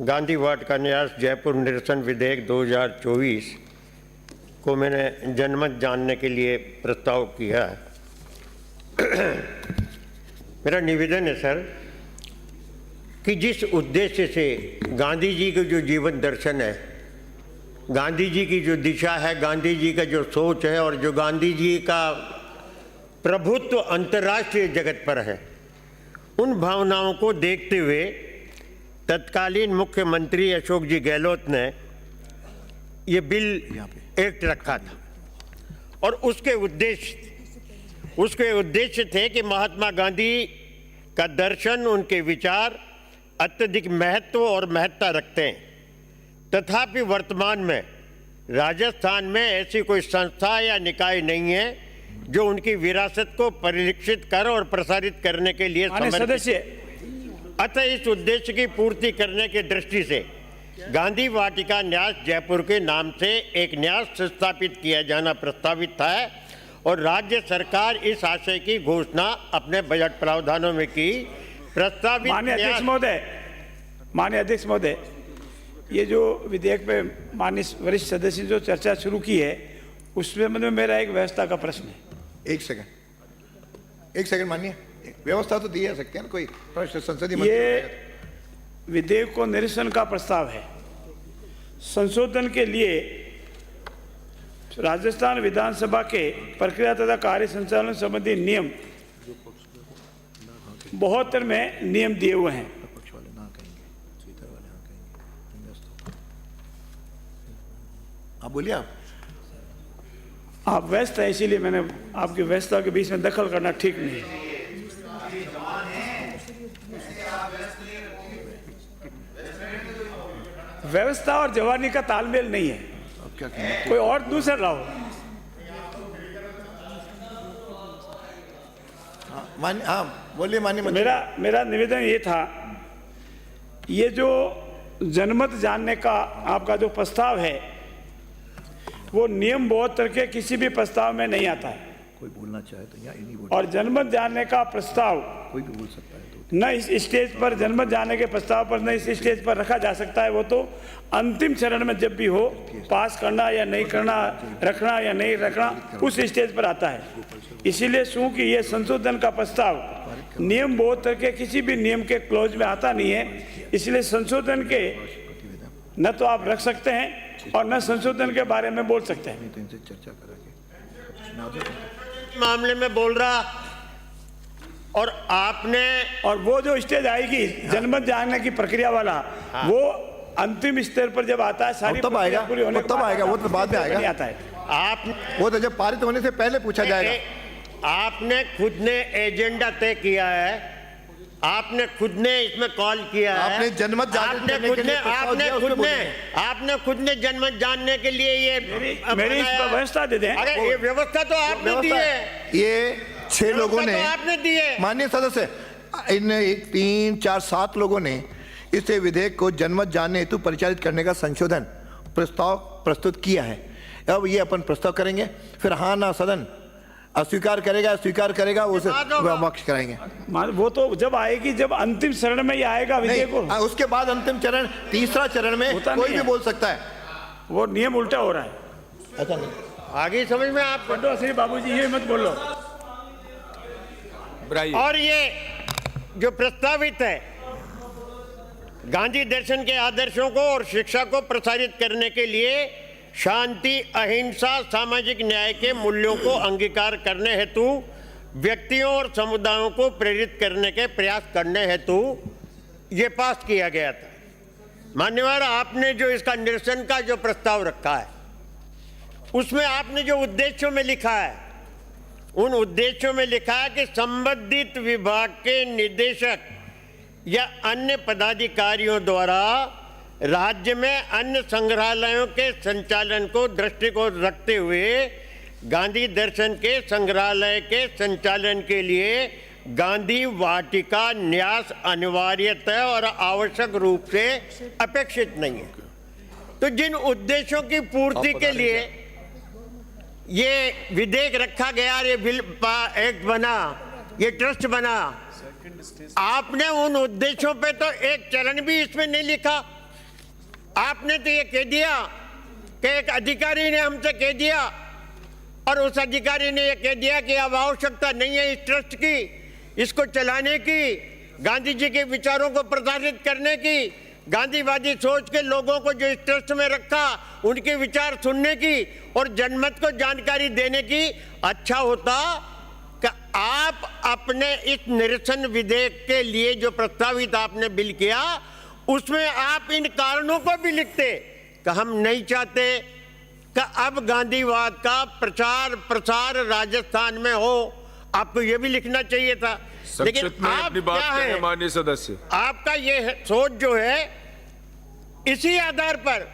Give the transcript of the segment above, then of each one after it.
गांधी वाटिका न्यास जयपुर निरसन विधेयक 2024 को मैंने जनमत जानने के लिए प्रस्ताव किया है। मेरा निवेदन है सर कि जिस उद्देश्य से गांधी जी का जो जीवन दर्शन है, गांधी जी की जो दिशा है, गांधी जी का जो सोच है और जो गांधी जी का प्रभुत्व अंतर्राष्ट्रीय जगत पर है, उन भावनाओं को देखते हुए तत्कालीन मुख्यमंत्री अशोक जी गहलोत ने ये बिल एक्ट रखा था और उसके उद्देश्य थे कि महात्मा गांधी का दर्शन, उनके विचार अत्यधिक महत्व और महत्ता रखते हैं। तथापि वर्तमान में राजस्थान में ऐसी कोई संस्था या निकाय नहीं है जो उनकी विरासत को परिलक्षित कर और प्रसारित करने के लिए सदस्य। अतः इस उद्देश्य की पूर्ति करने की दृष्टि से गांधी वाटिका न्यास जयपुर के नाम से एक न्यास स्थापित किया जाना प्रस्तावित है और राज्य सरकार इस आशय की घोषणा अपने बजट प्रावधानों में की। प्रस्तावित माननीय अध्यक्ष महोदय, ये जो विधेयक पे माननीय वरिष्ठ सदस्य जो चर्चा शुरू की है, उसमें मेरा एक व्यवस्था का प्रश्न है। एक सेकंड माननीय, व्यवस्था तो दी जा सकते हैं, कोई प्रश्न संसदीय। ये विधेयक को निरसन का प्रस्ताव है। संशोधन के लिए राजस्थान विधानसभा के प्रक्रिया तथा कार्य संचालन संबंधी नियम 72 में नियम दिए हुए हैं। आप बोलिए। आप व्यस्त है, इसीलिए मैंने आपकी व्यस्तता के बीच में दखल करना ठीक नहीं है। व्यवस्था और जवानी का तालमेल नहीं है, कोई और दूसरा लाओ। हाँ बोलिए माननीय। मेरा निवेदन ये था, ये जो जनमत जानने का आपका जो प्रस्ताव है वो नियम 72 के किसी भी प्रस्ताव में नहीं आता है। कोई बोलना चाहे तो यहाँ नहीं बोल। और जनमत जानने का प्रस्ताव कोई भी बोल सकता है न इस स्टेज पर, जनमत जानने के प्रस्ताव पर न इस स्टेज पर रखा जा सकता है। वो तो अंतिम चरण में जब भी हो, पास करना या नहीं करना, रखना या नहीं रखना, उस स्टेज पर आता है। इसीलिए चूंकि ये संशोधन का प्रस्ताव नियम 72 के किसी भी नियम के क्लोज में आता नहीं है, इसलिए संशोधन के न तो आप रख सकते हैं और न संशोधन के बारे में बोल सकते हैं। मामले में बोल रहा और आपने, और वो जो स्टेज आएगी जनमत जानने की प्रक्रिया वाला, वो अंतिम स्तर पर जब आता है, सारी तब आएगा, तब आएगा, वो तो बाद में आएगा। आता है आप वो तो जब पारित होने से पहले पूछा जाएगा। आपने खुद ने एजेंडा तय किया है, आपने खुद ने इसमें कॉल किया है, आपने जनमत जानने के लिए आपने खुद ने जनमत जानने के लिए ये मेरी व्यवस्था दे दें। अरे ये व्यवस्था तो आपने दी है, ये 6 लोगों ने, आपने दी है। माननीय सदस्य, इन 1 3 4 7 लोगों ने इस विधेयक को जनमत जानने हेतु परिचालित करने का संशोधन प्रस्ताव प्रस्तुत किया है। अब ये अपन प्रस्ताव करेंगे, फिर हाँ ना सदन अस्वीकार करेगा, स्वीकार करेगा, उसे वक्ष कराएंगे। वो तो जब आएगी, जब अंतिम चरण में ये आएगा विधेयक, उसके बाद अंतिम चरण, तीसरा चरण में कोई भी बोल सकता है। वो नियम उल्टा हो रहा है। ऐसा नहीं, आगे समझ में आप बाबूजी ये मत बोलो। और ये जो प्रस्तावित है, गांधी दर्शन के आदर्शों को और शिक्षा को प्रसारित करने के लिए शांति, अहिंसा, सामाजिक न्याय के मूल्यों को अंगीकार करने हेतु व्यक्तियों और समुदायों को प्रेरित करने के प्रयास करने हेतु ये पास किया गया था। मान्यवर, आपने जो इसका निरसन का जो प्रस्ताव रखा है, उसमें आपने जो उद्देश्यों में लिखा है, उन उद्देश्यों में लिखा है कि संबंधित विभाग के निदेशक या अन्य पदाधिकारियों द्वारा राज्य में अन्य संग्रहालयों के संचालन को दृष्टिकोण रखते हुए गांधी दर्शन के संग्रहालय के संचालन के लिए गांधी वाटिका न्यास अनिवार्यतः और आवश्यक रूप से अपेक्षित नहीं है। तो जिन उद्देश्यों की पूर्ति के लिए ये विधेयक रखा गया, ये बिल एक्ट बना, ये ट्रस्ट बना, आपने उन उद्देश्यों पे तो एक चरण भी इसमें नहीं लिखा। आपने तो ये कह दिया कि एक अधिकारी ने हमसे कह दिया और उस अधिकारी ने ये कह दिया कि अब आवश्यकता नहीं है इस ट्रस्ट की, इसको चलाने की, गांधी जी के विचारों को प्रसारित करने की, गांधीवादी सोच के लोगों को जो इस ट्रस्ट में रखा उनके विचार सुनने की और जनमत को जानकारी देने की। अच्छा होता कि आप अपने इस निरसन विधेयक के लिए जो प्रस्तावित आपने बिल किया उसमें आप इन कारणों को भी लिखते कि हम नहीं चाहते कि अब गांधीवाद का प्रचार प्रसार राजस्थान में हो। आपको यह भी लिखना चाहिए था। लेकिन संक्षिप्त में आप अपनी बात क्या करें है, माननीय सदस्य। आपका ये सोच जो है इसी आधार पर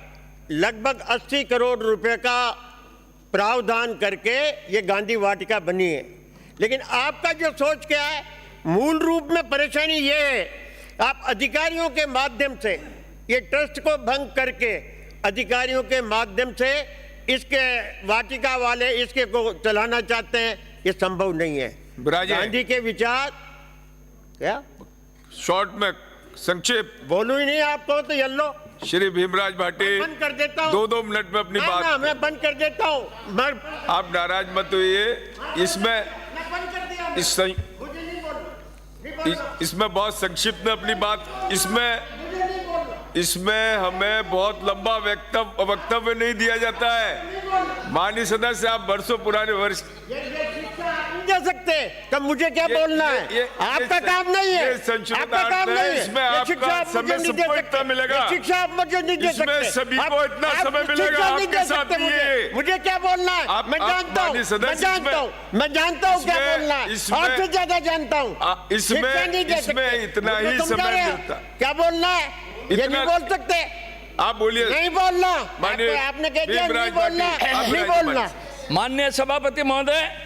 लगभग 80 करोड़ रुपए का प्रावधान करके ये गांधी वाटिका बनी है। लेकिन आपका जो सोच क्या है, मूल रूप में परेशानी ये है, आप अधिकारियों के माध्यम से ये ट्रस्ट को भंग करके अधिकारियों के माध्यम से इसके वाटिका वाले इसके को चलाना चाहते हैं। ये संभव नहीं है। विराजे। गांधी के विचार क्या शॉर्ट में संक्षिप्त बोलूं ही नहीं आपको तो येल्लो श्री भीमराज भाटी बंद कर देता हूं। 2-2 मिनट में अपनी ना, ना, बात। मैं बंद कर देता हूं। मैं आप नाराज मत होइए। इसमें बंद कर दिया। इस सं- मुझे नहीं बोलना। इसमें बहुत संक्षिप्त में अपनी बात। इसमें हमें बहुत लंबा वक्तव्य नहीं दिया जाता है। माननीय सदस्य, आप वर्षों पुराने वर्ष दे सकते तब मुझे क्या बोलना है? आपका काम नहीं है। आपका काम नहीं है। इसमें ये आपका शिक्षा आप मुझे समय नहीं दे संपूर्णता सकते। मिलेगा। ये शिक्षा आप मुझे नहीं दे सकते। इसमें सभी को आप- इतना आप समय शिक्षा मिलेगा नहीं आपके दे साथ सकते ये। मुझे क्या बोलना है? आप- मैं आप जानता हूँ। माननीय सदस्य, मैं जानता हूँ। मैं जानता हूँ क्या इसमें- बोलना है। इसमें- और से ज्यादा जानता हूँ। इसमें- शिक्षा नहीं दे इसमें सकते। इतना मुझे ही समझा समय रहे हो? मिलता। क्या बोलना है? ये इतना- नहीं बोल सकते। आप बोलिए। नहीं बोलना। माननीय आपने कह दिया नहीं भीमराज बोलना। भाटी, आप नहीं विराजमान। बोलना। माननीय सभापति महोदय,